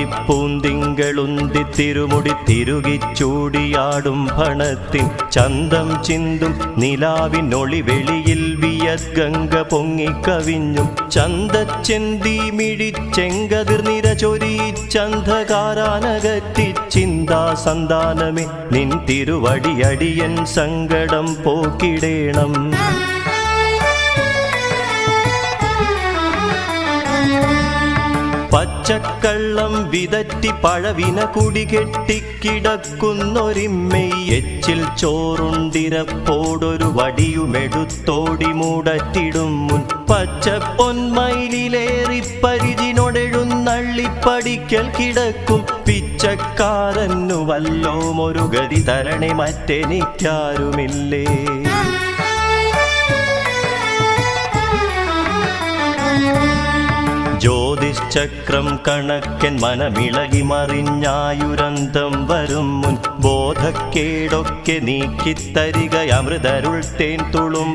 അന്തിപ്പൂന്തിങ്കളുന്തി തിരുമുടി തിരുകിച്ചൂടിയാടും ഭണത്തിൻ ചന്തം ചിന്തും നിലാവിനൊളി വെളിയിൽ വിയദ്ഗംഗ പൊങ്ങിക്കവിഞ്ഞും ചന്തച്ചെന്തി മിഴിച്ചെങ്കതിർ നിര ചൊരിച്ചന്ധകാരാനകറ്റി ചിന്താ സന്താനമേ നിൻ തിരുവടിയടിയൻ സങ്കടം പോക്കിടേണം. പച്ചക്കള്ളം വിതറ്റി പഴവിന കുടികെട്ടിക്കിടക്കുന്നൊരിമ്മയി എച്ചിൽ ചോറുണ്ടിരപ്പോടൊരു വടിയുമെടുത്തോടി മൂടറ്റിടും മുൻ പച്ചപ്പൊന്മയിലേറി പരിചിനോടെഴുന്നള്ളിപ്പടിക്കൽ കിടക്കും പിച്ചക്കാരനു വല്ലോം ഒരു ഗതി തരണേ മറ്റെനിക്കാരുമില്ലേ. ജ്യോതിശ്ചക്രം കണക്കൻ മനമിളകി മറിഞ്ഞായുരന്തം വരും മുൻ ബോധക്കേടൊക്കെ നീക്കിത്തരിക അമൃതരുൾ തേൻ തുളും